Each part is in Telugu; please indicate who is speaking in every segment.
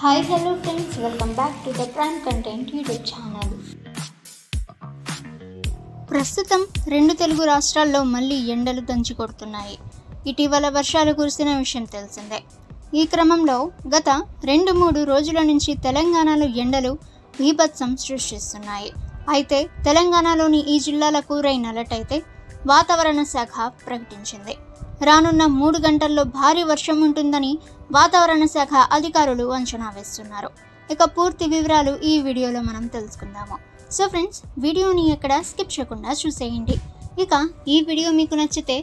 Speaker 1: Hi, hello friends, welcome back to the Prime Content YouTube channel. ప్రస్తుతం రెండు తెలుగు రాష్ట్రాల్లో మళ్ళీ ఎండలు దంచి కొడుతున్నాయి. ఇటీవల వర్షాలు కురిసిన విషయం తెలిసిందే. ఈ క్రమంలో గత 2-3 రోజుల నుంచి తెలంగాణలో ఎండలు బీభత్సం సృష్టిస్తున్నాయి. అయితే తెలంగాణలోని ఈ జిల్లాలకు రెయిన్ అలర్ట్ అయితే వాతావరణ శాఖ ప్రకటించింది. రానున్న 3 గంటల్లో భారీ వర్షం ఉంటుందని వాతావరణ శాఖ అధికారులు అంచనా వేస్తున్నారు. ఇక పూర్తి వివరాలు ఈ వీడియోలో మనం తెలుసుకుందాము. సో ఫ్రెండ్స్, వీడియోని ఎక్కడ స్కిప్ చేయకుండా చూసేయండి. ఇక ఈ వీడియో మీకు నచ్చితే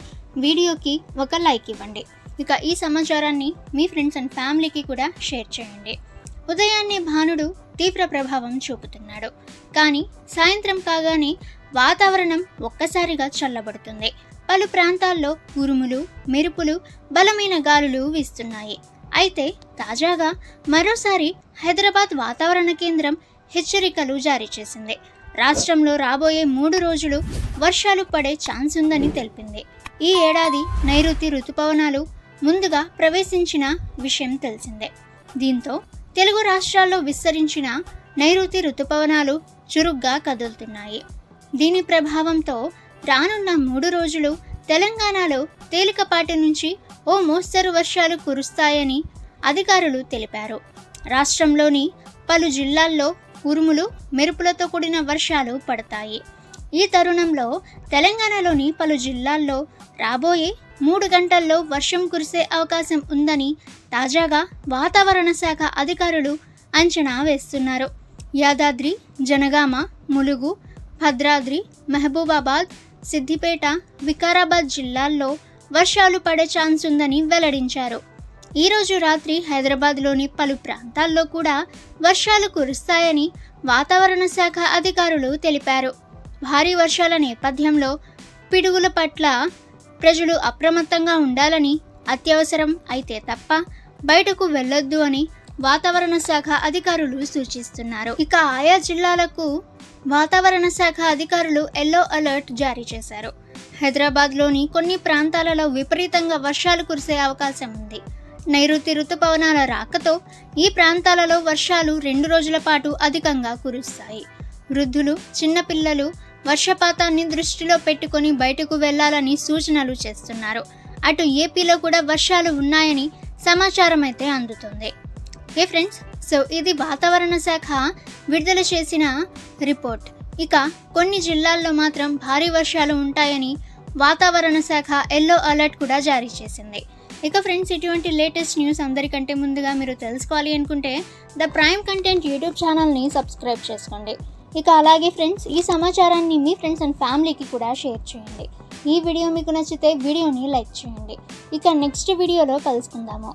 Speaker 1: వీడియోకి ఒక లైక్ ఇవ్వండి. ఇక ఈ సమాచారాన్ని మీ ఫ్రెండ్స్ అండ్ ఫ్యామిలీకి కూడా షేర్ చేయండి. ఉదయాన్నే భానుడు తీవ్ర ప్రభావం చూపుతున్నాడు. కానీ సాయంత్రం కాగానే వాతావరణం ఒక్కసారిగా చల్లబడుతుంది. పలు ప్రాంతాల్లో ఉరుములు, మెరుపులు, బలమైన గాలులు వీస్తున్నాయి. అయితే తాజాగా మరోసారి హైదరాబాద్ వాతావరణ కేంద్రం హెచ్చరికలు జారీ చేసింది. రాష్ట్రంలో రాబోయే 3 రోజులు వర్షాలు పడే ఛాన్స్ ఉందని తెలిపింది. ఈ ఏడాది నైరుతి రుతుపవనాలు ముందుగా ప్రవేశించిన విషయం తెలిసిందే. దీంతో తెలుగు రాష్ట్రాల్లో విస్తరించిన నైరుతి రుతుపవనాలు చురుగ్గా కదులుతున్నాయి. దీని ప్రభావంతో రానున్న 3 రోజులు తెలంగాణలో తేలికపాటి నుంచి ఓ మోస్తరు వర్షాలు కురుస్తాయని అధికారులు తెలిపారు. రాష్ట్రంలోని పలు జిల్లాల్లో ఉరుములు, మెరుపులతో కూడిన వర్షాలు పడతాయి. ఈ తరుణంలో తెలంగాణలోని పలు జిల్లాల్లో రాబోయే 3 గంటల్లో వర్షం కురిసే అవకాశం ఉందని తాజాగా వాతావరణ శాఖ అధికారులు అంచనా వేస్తున్నారు. యాదాద్రి, జనగామ, ములుగు, భద్రాద్రి, మహబూబాబాద్, సిద్దిపేట, వికారాబాద్ జిల్లాల్లో వర్షాలు పడే ఛాన్స్ ఉందని వెల్లడించారు. ఈరోజు రాత్రి హైదరాబాద్లోని పలు ప్రాంతాల్లో కూడా వర్షాలు కురుస్తాయని వాతావరణ శాఖ అధికారులు తెలిపారు. భారీ వర్షాల నేపథ్యంలో పిడుగుల పట్ల ప్రజలు అప్రమత్తంగా ఉండాలని, అత్యవసరం అయితే తప్ప బయటకు వెళ్ళొద్దు అని వాతావరణ శాఖ అధికారులు సూచిస్తున్నారు. ఇక ఆయా జిల్లాలకు వాతావరణ శాఖ అధికారులు ఎల్లో అలర్ట్ జారీ చేశారు. హైదరాబాద్లోని కొన్ని ప్రాంతాలలో విపరీతంగా వర్షాలు కురిసే అవకాశం ఉంది. నైరుతి రుతుపవనాల రాకతో ఈ ప్రాంతాలలో వర్షాలు 2 రోజుల పాటు అధికంగా కురుస్తాయి. వృద్ధులు, చిన్నపిల్లలు వర్షపాతాన్ని దృష్టిలో పెట్టుకొని బయటకు వెళ్లాలని సూచనలు చేస్తున్నారు. అటు ఏపీలో కూడా వర్షాలు ఉన్నాయని సమాచారం అయితే అందుతుంది. ఓకే ఫ్రెండ్స్, సో ఇది వాతావరణ శాఖ విడుదల చేసిన రిపోర్ట్. ఇక కొన్ని జిల్లాల్లో మాత్రం భారీ వర్షాలు ఉంటాయని వాతావరణ శాఖ ఎల్లో అలర్ట్ కూడా జారీ చేసింది. ఇక ఫ్రెండ్స్, ఇటువంటి లేటెస్ట్ న్యూస్ అందరికంటే ముందుగా మీరు తెలుసుకోవాలి అనుకుంటే ద ప్రైమ్ కంటెంట్ యూట్యూబ్ ఛానల్ని సబ్స్క్రైబ్ చేసుకోండి. ఇక అలాగే ఫ్రెండ్స్, ఈ సమాచారాన్ని మీ ఫ్రెండ్స్ అండ్ ఫ్యామిలీకి కూడా షేర్ చేయండి. ఈ వీడియో మీకు నచ్చితే వీడియోని లైక్ చేయండి. ఇక నెక్స్ట్ వీడియోలో కలుసుకుందాము.